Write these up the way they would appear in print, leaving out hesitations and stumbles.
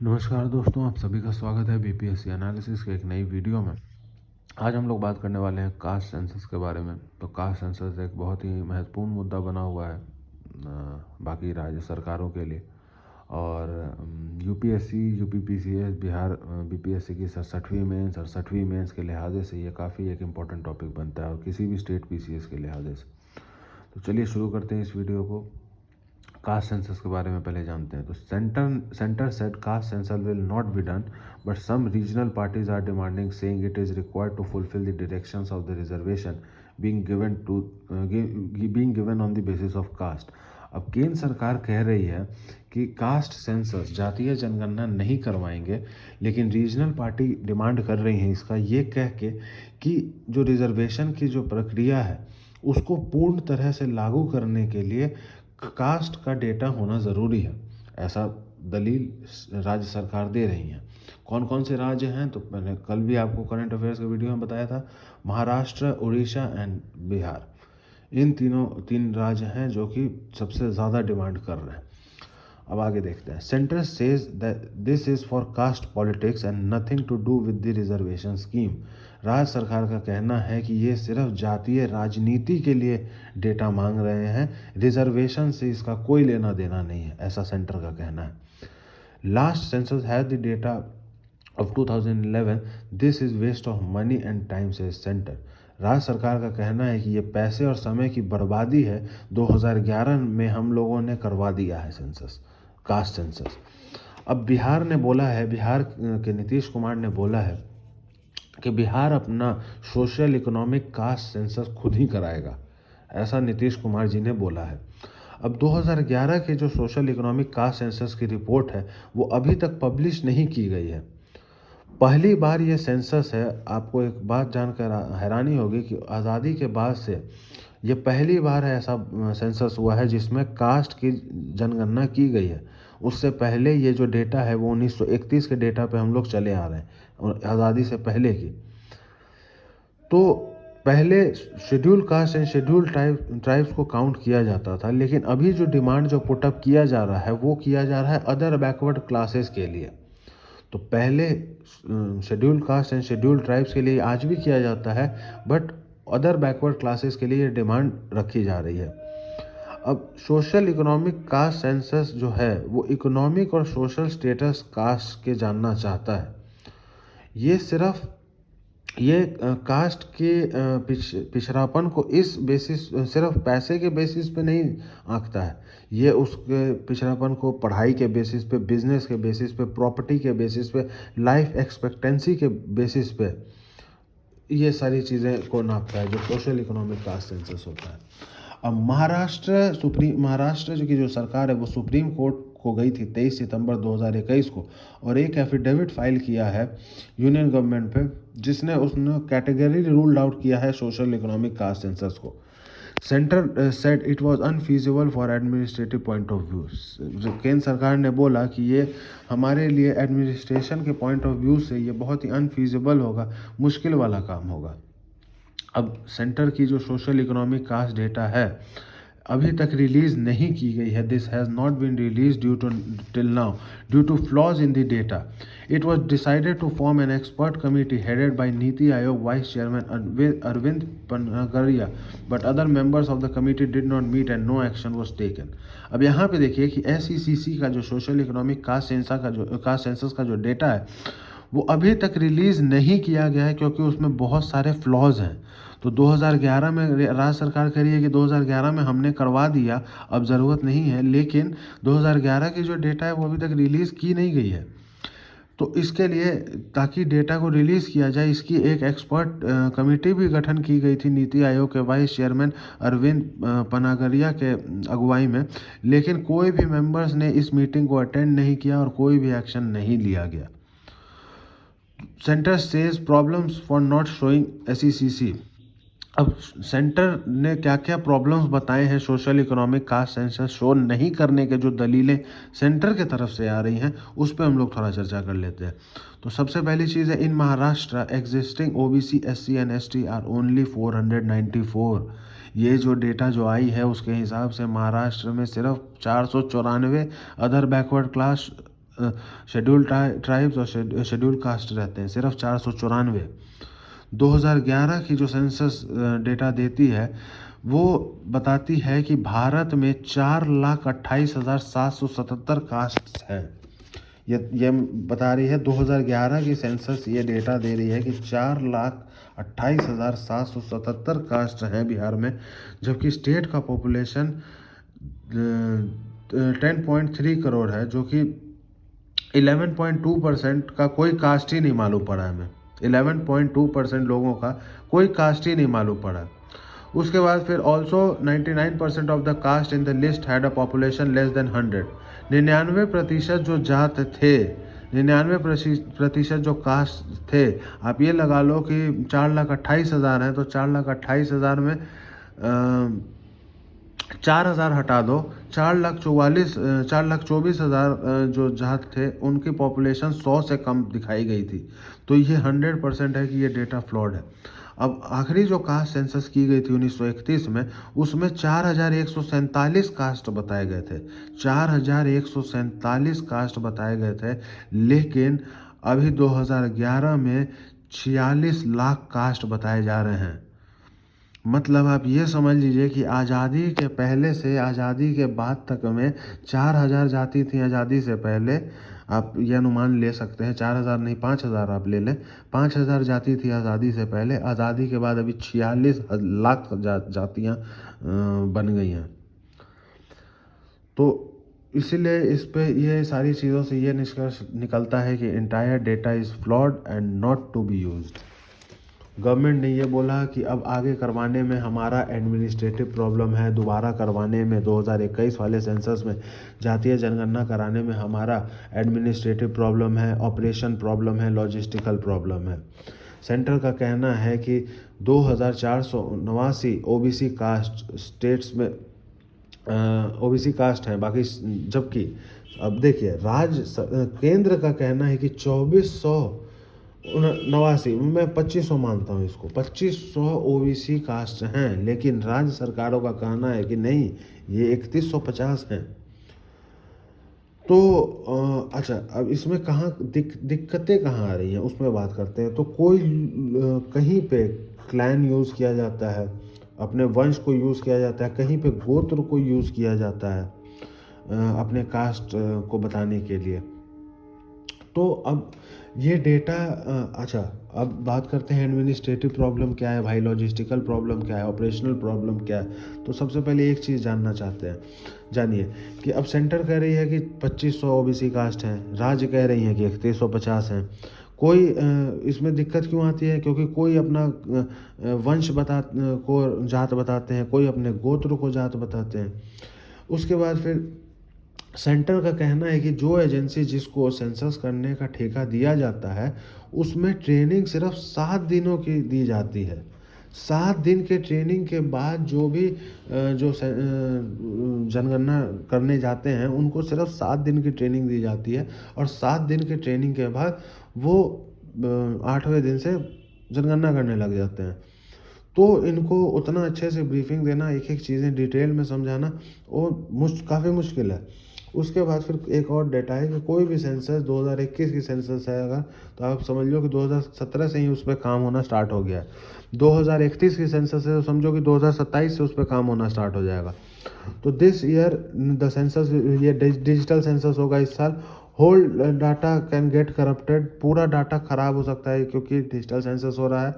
नमस्कार दोस्तों, आप सभी का स्वागत है बीपीएससी एनालिसिस के एक नई वीडियो में। आज हम लोग बात करने वाले हैं कास्ट सेंसस के बारे में। तो कास्ट सेंसस एक बहुत ही महत्वपूर्ण मुद्दा बना हुआ है बाकी राज्य सरकारों के लिए। और यूपीएससी, यूपीपीसीएस, बिहार बीपीएससी की 67वीं मेंस के लिहाजे से ये काफ़ी एक इम्पॉर्टेंट टॉपिक बनता है, और किसी भी स्टेट पीसीएस के लिहाजे से। तो चलिए शुरू करते हैं इस वीडियो को। कास्ट सेंसस के बारे में पहले जानते हैं। तो centre said caste census will not be done, but some regional parties are demanding, saying it is required to fulfil the directions of the reservation being given on the basis of caste. अब केंद्र सरकार कह रही है कि caste census, जातीय जनगणना नहीं करवाएंगे, लेकिन रीजनल पार्टी डिमांड कर रही हैं इसका, ये कह के कि जो रिजर्वेशन की जो प्रक्रिया है उसको पूर्ण तरह से लागू करने के लिए कास्ट का डेटा होना ज़रूरी है। ऐसा दलील राज्य सरकार दे रही हैं। कौन कौन से राज्य हैं? तो मैंने कल भी आपको करंट अफेयर्स के वीडियो में बताया था, महाराष्ट्र, उड़ीसा एंड बिहार। इन तीन राज्य हैं जो कि सबसे ज़्यादा डिमांड कर रहे हैं। अब आगे देखते हैं। Centre says that this is for caste politics and nothing to do with the reservation scheme. राज्य सरकार का कहना है कि ये सिर्फ जातीय राजनीति के लिए डेटा मांग रहे हैं, रिजर्वेशन से इसका कोई लेना देना नहीं है, ऐसा सेंटर का कहना है। Last census had the data of 2011, this is waste of money and time, say centre. राज्य सरकार का कहना है कि ये पैसे और समय की बर्बादी है। 2011 में हम लोगों ने करवा दिया है सेंसस, कास्ट सेंसस। अब बिहार ने बोला है, बिहार के नीतीश कुमार ने बोला है कि बिहार अपना सोशल इकोनॉमिक कास्ट सेंसस खुद ही कराएगा, ऐसा नीतीश कुमार जी ने बोला है। अब 2011 के जो सोशल इकोनॉमिक कास्ट सेंसस की रिपोर्ट है वो अभी तक पब्लिश नहीं की गई है। पहली बार ये सेंसस है। आपको एक बात जानकर हैरानी होगी कि आज़ादी के बाद से ये पहली बार है ऐसा सेंसस हुआ है जिसमें कास्ट की जनगणना की गई है। उससे पहले ये जो डेटा है वो 1931 के डेटा पे हम लोग चले आ रहे हैं, और आज़ादी से पहले की। तो पहले schedule caste and schedule tribes को काउंट किया जाता था, लेकिन अभी जो डिमांड जो पुटअप किया जा रहा है वो किया जा रहा है अदर बैकवर्ड क्लासेस के लिए। तो पहले schedule caste and schedule tribes के लिए आज भी किया जाता है, बट अदर बैकवर्ड क्लासेस के लिए डिमांड रखी जा रही है। अब सोशल इकोनॉमिक कास्ट सेंसस जो है वो इकोनॉमिक और सोशल स्टेटस कास्ट के जानना चाहता है। ये सिर्फ ये कास्ट के पिछड़ापन को इस बेसिस, सिर्फ पैसे के बेसिस पे नहीं आंकता है। ये उसके पिछड़ापन को पढ़ाई के बेसिस पे, बिजनेस के बेसिस पे, प्रॉपर्टी के बेसिस पे, लाइफ एक्सपेक्टेंसी के बेसिस पे, ये सारी चीज़ें को नापता है जो सोशल इकोनॉमिक कास्ट सेंसस होता है। अब महाराष्ट्र जो की जो सरकार है वो सुप्रीम कोर्ट को गई थी 23 सितंबर 2021 को, और एक एफिडेविट फाइल किया है यूनियन गवर्नमेंट पे, जिसने उसने कैटेगरी रूल्ड आउट किया है सोशल इकोनॉमिक कास्ट सेंसस को। Centre said it was unfeasible for administrative point of view. केंद्र सरकार ने बोला कि ये हमारे लिए एडमिनिस्ट्रेशन के पॉइंट ऑफ व्यू से ये बहुत ही अनफीजिबल होगा, मुश्किल वाला काम होगा। अब सेंटर की जो सोशल इकोनॉमिक कास्ट डेटा है अभी तक रिलीज नहीं की गई है। This has not been release due to till now due to flaws in the data. It was decided to form an expert committee headed by NITI Aayog vice chairman Arvind Panagariya, but other members of the committee did not meet and no action was taken. अब यहाँ पे देखिए कि SECC का जो social economic caste census का जो data है वो अभी तक रिलीज़ नहीं किया गया है, क्योंकि उसमें बहुत सारे फ्लॉज हैं। तो 2011 में राज्य सरकार कह रही है कि 2011 में हमने करवा दिया, अब ज़रूरत नहीं है, लेकिन 2011 की जो डेटा है वो अभी तक रिलीज़ की नहीं गई है। तो इसके लिए, ताकि डेटा को रिलीज़ किया जाए, इसकी एक एक्सपर्ट कमेटी भी गठन की गई थी नीति आयोग के वाइस चेयरमैन अरविंद पनागरिया के अगुवाई में, लेकिन कोई भी मेंबर्स ने इस मीटिंग को अटेंड नहीं किया और कोई भी एक्शन नहीं लिया गया। Centre says problems for not showing SECC। अब सेंटर ने क्या क्या प्रॉब्लम्स बताए हैं social economic caste census show नहीं करने के, जो दलीलें सेंटर के तरफ से आ रही हैं उस पर हम लोग थोड़ा चर्चा कर लेते हैं। तो सबसे पहली चीज़ है, in Maharashtra existing OBC SC and ST are only 494। ये जो डेटा जो आई है उसके हिसाब से महाराष्ट्र में सिर्फ 494 other backward class schedule tribes और शेड्यूल कास्ट रहते हैं, सिर्फ 494। 2011 की जो सेंसस डेटा देती है वो बताती है कि भारत में 4,28,777 कास्ट हैं। ये बता रही है 2011 की सेंसस, ये डेटा दे रही है कि 4,28,777 कास्ट हैं बिहार में, जबकि स्टेट का पॉपुलेशन 10.3 करोड़ है, जो कि 11.2% का कोई कास्ट ही नहीं मालूम पड़ा है हमें। 11.2% लोगों का कोई कास्ट ही नहीं मालूम पड़ा। उसके बाद फिर also 99% of the caste in the list had a population less than 100। 99% जो जात थे, 99% जो कास्ट थे, आप ये लगा लो कि 4,28,000 हैं, तो 4,28,000 में 4,000 हटा दो, 4,24,000 जो जात थे उनकी पॉपुलेशन 100 से कम दिखाई गई थी। तो ये 100% है कि ये डेटा फ्लॉड है। अब आखिरी जो कास्ट सेंसस की गई थी 1931 में, उसमें 4,147 कास्ट बताए गए थे। 4,147 कास्ट बताए गए थे, लेकिन अभी 2011 में 46 लाख कास्ट बताए जा रहे हैं। मतलब आप ये समझ लीजिए कि आज़ादी के पहले से आज़ादी के बाद तक में 4,000 जाति थी आज़ादी से पहले। आप ये अनुमान ले सकते हैं, 4,000 नहीं 5,000 आप ले लें। 5,000 जाति थी आज़ादी से पहले, आज़ादी के बाद अभी 46 लाख जातियाँ बन गई हैं। तो इसीलिए इस पे ये सारी चीज़ों से ये निष्कर्ष निकलता है कि entire data is flawed and not to be used. Government ने ये बोला कि अब आगे करवाने में हमारा एडमिनिस्ट्रेटिव प्रॉब्लम है, दोबारा करवाने में 2021 वाले सेंसस में जातीय जनगणना कराने में हमारा एडमिनिस्ट्रेटिव प्रॉब्लम है, ऑपरेशन प्रॉब्लम है, लॉजिस्टिकल प्रॉब्लम है। सेंटर का कहना है कि 2,489 ओबीसी कास्ट स्टेट्स में ओबीसी कास्ट हैं, बाकी जबकि अब देखिए केंद्र का कहना है कि 2,489, मैं 2,500 मानता हूँ इसको, 2,500 ओबीसी कास्ट हैं, लेकिन राज्य सरकारों का कहना है कि नहीं, ये 3,150 हैं। तो अच्छा, अब इसमें कहाँ दिक्कतें कहाँ आ रही हैं उसमें बात करते हैं। तो कोई कहीं पे क्लैन यूज़ किया जाता है, अपने वंश को यूज़ किया जाता है, कहीं पे गोत्र को यूज़ किया जाता है अपने कास्ट को बताने के लिए। तो अब ये डेटा अच्छा, अब बात करते हैं एडमिनिस्ट्रेटिव प्रॉब्लम क्या है भाई, लॉजिस्टिकल प्रॉब्लम क्या है, ऑपरेशनल प्रॉब्लम क्या है। तो सबसे पहले एक चीज़ जानना चाहते हैं, जानिए कि अब सेंटर कह रही है कि 2,500 ओबीसी कास्ट हैं, राज्य कह रही हैं कि 350 हैं। कोई इसमें दिक्कत क्यों आती है? क्योंकि कोई अपना वंश को जात बताते हैं, कोई अपने गोत्र को जात बताते हैं। उसके बाद फिर सेंटर का कहना है कि जो एजेंसी जिसको सेंसस करने का ठेका दिया जाता है, उसमें ट्रेनिंग सिर्फ 7 दिनों की दी जाती है। 7 दिन के ट्रेनिंग के बाद जो भी जो जनगणना करने जाते हैं उनको सिर्फ 7 दिन की ट्रेनिंग दी जाती है, और 7 दिन के ट्रेनिंग के बाद वो 8वें दिन से जनगणना करने लग जाते हैं। तो इनको उतना अच्छे से ब्रीफिंग देना, एक एक चीज़ें डिटेल में समझाना वो काफ़ी मुश्किल है। उसके बाद फिर एक और डेटा है कि कोई भी सेंसस 2021 की सेंसस है अगर, तो आप समझ लो कि 2017 से ही उस पर काम होना स्टार्ट हो गया है। 2031 की सेंसस है तो समझो कि 2027 से उस पर काम होना स्टार्ट हो जाएगा। तो दिस ईयर द सेंसस, ये डिजिटल सेंसस होगा इस साल। Whole data can get corrupted, पूरा डाटा खराब हो सकता है क्योंकि डिजिटल सेंसस हो रहा है।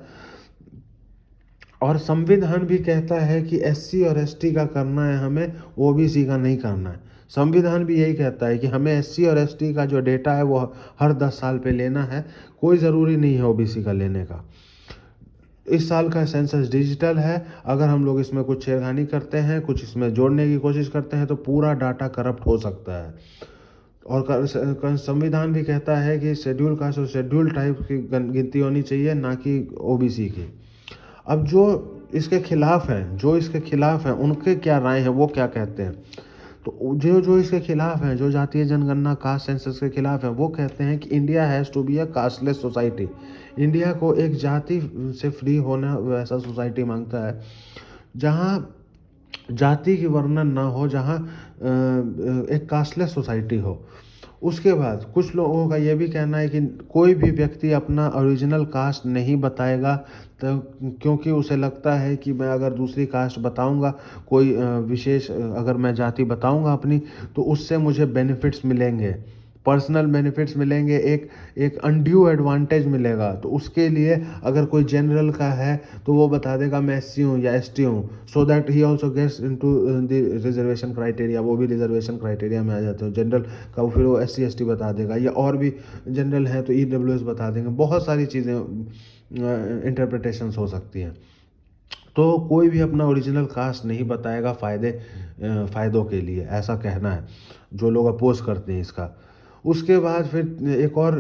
और संविधान भी कहता है कि एससी और एसटी का करना है हमें, ओबीसी का नहीं करना है। संविधान भी यही कहता है कि हमें एससी और एसटी का जो डेटा है वो हर 10 साल पे लेना है, कोई ज़रूरी नहीं है ओबीसी का लेने का। इस साल का सेंसस डिजिटल है, अगर हम लोग इसमें कुछ छेड़खानी करते हैं, कुछ इसमें जोड़ने की कोशिश करते हैं, तो पूरा डाटा करप्ट हो सकता है। और संविधान भी कहता है कि शेड्यूल कास्ट और शेड्यूल ट्राइब की गिनती होनी चाहिए, ना कि ओबीसी की। अब जो इसके खिलाफ हैं उनके क्या राय है, वो क्या कहते हैं? तो जो इसके खिलाफ हैं, जो जातीय जनगणना कास्ट सेंसस के खिलाफ है, वो कहते हैं कि India has to be a casteless society. India को एक जाति से फ्री होना वैसा सोसाइटी मांगता है जहाँ जाति की वर्णन ना हो, जहाँ एक कास्टलेस सोसाइटी हो। उसके बाद कुछ लोगों का ये भी कहना है कि कोई भी व्यक्ति अपना ओरिजिनल कास्ट नहीं बताएगा, तो क्योंकि उसे लगता है कि मैं अगर दूसरी कास्ट बताऊंगा, कोई विशेष अगर मैं जाति बताऊंगा अपनी, तो उससे मुझे बेनिफिट्स मिलेंगे, पर्सनल बेनिफिट्स मिलेंगे, एक एक अनड्यू एडवांटेज मिलेगा। तो उसके लिए अगर कोई जनरल का है तो वो बता देगा मैं एससी हूँ या एसटी हूँ, so that he also gets into the reservation criteria, वो भी रिजर्वेशन क्राइटेरिया में आ जाते हैं। जनरल का फिर वो एससी एसटी बता देगा, या और भी जनरल है तो ईडब्ल्यूएस बता देंगे। बहुत सारी चीज़ें इंटरप्रिटेशंस हो सकती हैं। तो कोई भी अपना ओरिजिनल कास्ट नहीं बताएगा फ़ायदों के लिए, ऐसा कहना है जो लोग अपोज करते हैं इसका। उसके बाद फिर एक और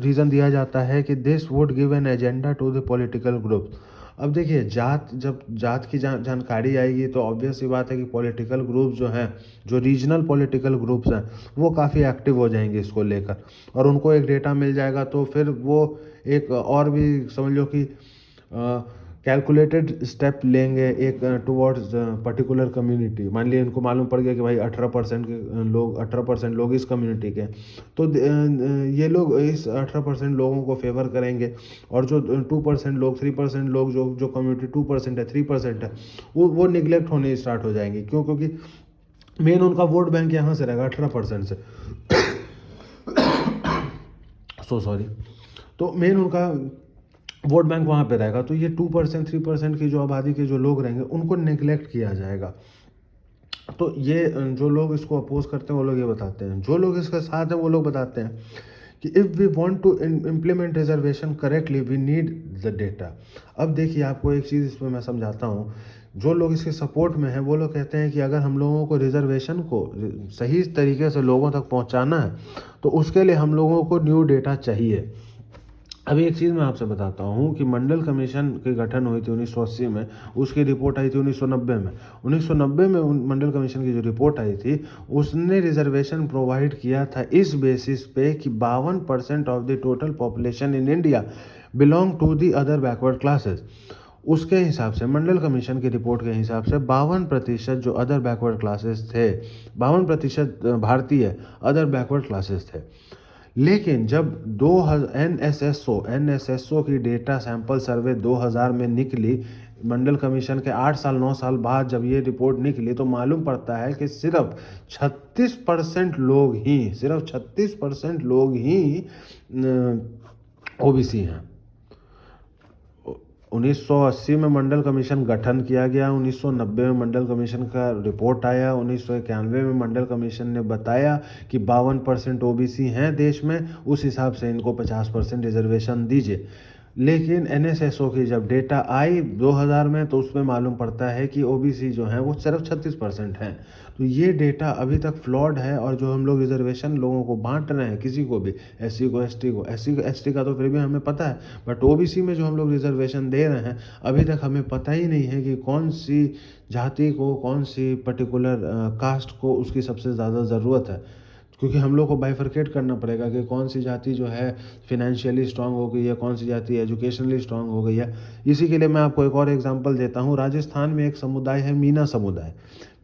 रीज़न दिया जाता है कि this would give an agenda to the political group. अब देखिए, जब जात की जानकारी आएगी तो ऑब्वियस सी बात है कि पॉलिटिकल ग्रुप जो हैं, जो रीजनल पॉलिटिकल ग्रुप्स हैं, वो काफ़ी एक्टिव हो जाएंगे इसको लेकर, और उनको एक डेटा मिल जाएगा। तो फिर वो एक और भी समझ लो कि कैलकुलेटेड स्टेप लेंगे एक टुवर्ड्स पर्टिकुलर कम्युनिटी। मान लिया इनको मालूम पड़ गया कि भाई 18% लोग इस कम्युनिटी के, तो ये लोग इस 18% लोगों को फेवर करेंगे, और जो 2% लोग, 3% लोग, जो कम्युनिटी 2% है, 3% है, वो निगलेक्ट होने स्टार्ट हो जाएंगे। क्यों? क्योंकि मेन उनका वोट बैंक यहाँ से रहेगा 18% से। So sorry. तो मेन उनका वोट बैंक वहाँ पे रहेगा, तो ये 2% 3% की जो आबादी के जो लोग रहेंगे उनको नेग्लेक्ट किया जाएगा। तो ये जो लोग इसको अपोज करते हैं वो लोग ये बताते हैं, जो लोग इसके साथ हैं वो लोग बताते हैं कि if we want to implement reservation correctly we need the data. अब देखिए, आपको एक चीज़ इसमें मैं समझाता हूँ। जो लोग इसके सपोर्ट में हैं वो लोग कहते हैं कि अगर हम लोगों को रिजर्वेशन को सही तरीके से लोगों तक पहुँचाना है तो उसके लिए हम लोगों को न्यू डेटा चाहिए। अभी एक चीज़ मैं आपसे बताता हूँ कि मंडल कमीशन की गठन हुई थी 1980 में, उसकी रिपोर्ट आई थी 1990 में। 1990 में मंडल कमीशन की जो रिपोर्ट आई थी, उसने रिजर्वेशन प्रोवाइड किया था इस बेसिस पे कि 52% of the total population in India belong to the other backward classes. उसके हिसाब से, मंडल कमीशन की रिपोर्ट के हिसाब से 52% जो अदर बैकवर्ड क्लासेस थे, 52% भारतीय अदर बैकवर्ड क्लासेस थे। लेकिन जब 2000 एनएसएसओ की डेटा सैंपल सर्वे 2000 में निकली, मंडल कमीशन के 8 साल 9 साल बाद जब ये रिपोर्ट निकली, तो मालूम पड़ता है कि सिर्फ 36% लोग ही ओबीसी हैं। 1980 में मंडल कमीशन गठन किया गया, 1990 में मंडल कमीशन का रिपोर्ट आया, 1991 में मंडल कमीशन ने बताया कि 52% ओबीसी हैं देश में, उस हिसाब से इनको 50% रिजर्वेशन दीजिए। लेकिन एनएसएसओ की जब डेटा आई 2000 में, तो उसमें मालूम पड़ता है कि ओबीसी जो हैं वो सिर्फ 36% हैं। तो ये डेटा अभी तक फ्लॉड है, और जो हम लोग रिजर्वेशन लोगों को बांट रहे हैं, किसी को भी, एससी को, एसटी का तो फिर भी हमें पता है, बट ओबीसी में जो हम लोग रिजर्वेशन दे रहे हैं, अभी तक हमें पता ही नहीं है कि कौन सी जाति को, कौन सी पर्टिकुलर कास्ट को उसकी सबसे ज़्यादा ज़रूरत है। क्योंकि हम लोग को बाइफरकेट करना पड़ेगा कि कौन सी जाति जो है फिनेंशियली स्ट्रांग हो गई है, कौन सी जाति एजुकेशनली स्ट्रांग हो गई है। इसी के लिए मैं आपको एक और एग्जांपल देता हूँ। राजस्थान में एक समुदाय है, मीना समुदाय।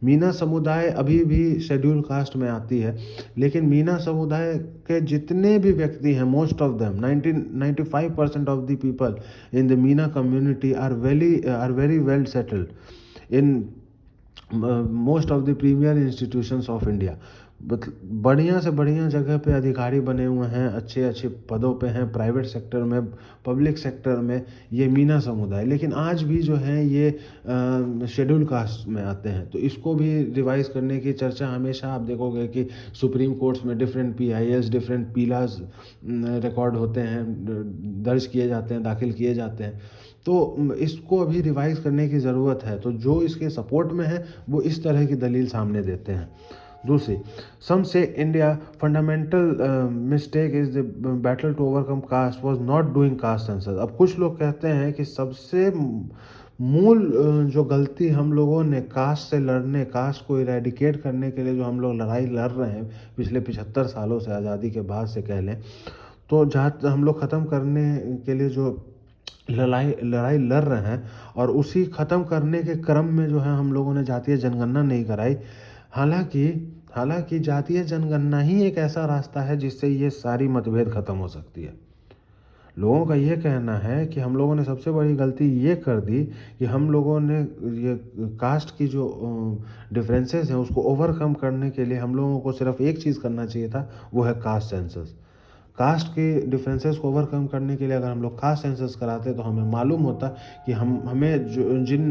मीना समुदाय अभी भी शेड्यूल कास्ट में आती है, लेकिन मीना समुदाय के जितने भी व्यक्ति हैं, most of them 95% of the people in the Meena community are very well settled in most of the premier institutions of India. बढ़िया से बढ़िया जगह पे अधिकारी बने हुए हैं, अच्छे अच्छे पदों पे हैं, प्राइवेट सेक्टर में, पब्लिक सेक्टर में, ये मीना समुदाय। लेकिन आज भी जो है ये शेड्यूल कास्ट में आते हैं। तो इसको भी रिवाइज करने की चर्चा हमेशा आप देखोगे कि सुप्रीम कोर्ट्स में डिफरेंट पीआईएल्स, डिफरेंट पीलास रिकॉर्ड होते हैं, दर्ज किए जाते हैं, दाखिल किए जाते हैं। तो इसको अभी रिवाइज करने की ज़रूरत है। तो जो इसके सपोर्ट में है वो इस तरह की दलील सामने देते हैं। दूसरी, some say India fundamental mistake is the battle to overcome caste was not doing caste census. अब कुछ लोग कहते हैं कि सबसे मूल जो गलती हम लोगों ने कास्ट से लड़ने, कास्ट को इरेडिकेट करने के लिए जो हम लोग लड़ाई लड़ रहे हैं पिछले 75 सालों से, आज़ादी के बाद से कह लें, तो जहाँ हम लोग ख़त्म करने के लिए जो लड़ाई लड़ रहे हैं, और उसी ख़त्म करने के क्रम में जो है हम लोगों ने जातीय जनगणना नहीं कराई। हालांकि हालांकि जातीय जनगणना ही एक ऐसा रास्ता है जिससे ये सारी मतभेद खत्म हो सकती है। लोगों का ये कहना है कि हम लोगों ने सबसे बड़ी गलती ये कर दी कि हम लोगों ने ये कास्ट की जो डिफरेंसेस हैं उसको ओवरकम करने के लिए हम लोगों को सिर्फ एक चीज़ करना चाहिए था, वो है कास्ट सेंसस। कास्ट के डिफरेंसेस को ओवरकम करने के लिए अगर हम लोग कास्ट सेंसस कराते तो हमें मालूम होता कि हमें जिन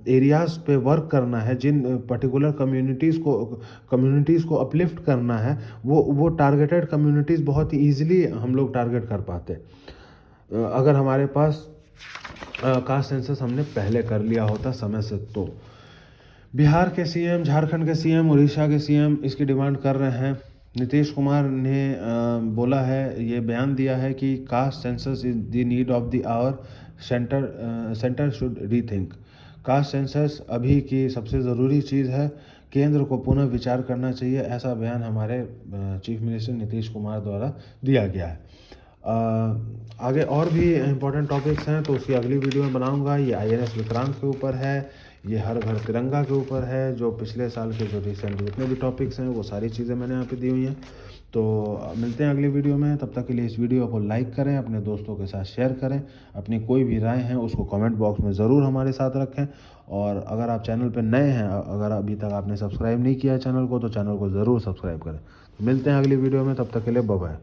एरियाज़ पे वर्क करना है, जिन पर्टिकुलर कम्युनिटीज़ को अपलिफ्ट करना है, वो टारगेटेड कम्युनिटीज़ बहुत ही ईजिली हम लोग टारगेट कर पाते अगर हमारे पास कास्ट सेंसस हमने पहले कर लिया होता समय से। तो बिहार के सीएम, झारखंड के सीएम, उड़ीसा के सीएम इसकी डिमांड कर रहे हैं। नीतीश कुमार ने बोला है, ये बयान दिया है कि caste census is the need of the hour, centre should rethink. Caste census अभी की सबसे ज़रूरी चीज़ है, केंद्र को पुनः विचार करना चाहिए, ऐसा बयान हमारे चीफ मिनिस्टर नीतीश कुमार द्वारा दिया गया है। आगे और भी इम्पोर्टेंट टॉपिक्स हैं तो उसकी अगली वीडियो में बनाऊंगा। ये INS विक्रांत के ऊपर है, ये हर घर तिरंगा के ऊपर है, जो पिछले साल के जो रिसेंट जितने भी टॉपिक्स हैं वो सारी चीज़ें मैंने यहाँ पे दी हुई हैं। तो मिलते हैं अगली वीडियो में, तब तक के लिए इस वीडियो को लाइक करें, अपने दोस्तों के साथ शेयर करें, अपनी कोई भी राय है उसको कमेंट बॉक्स में ज़रूर हमारे साथ रखें। और अगर आप चैनल पर नए हैं, अगर अभी तक आपने सब्सक्राइब नहीं किया है चैनल को, तो चैनल को ज़रूर सब्सक्राइब करें। तो मिलते हैं अगली वीडियो में, तब तक के लिए बाय बाय।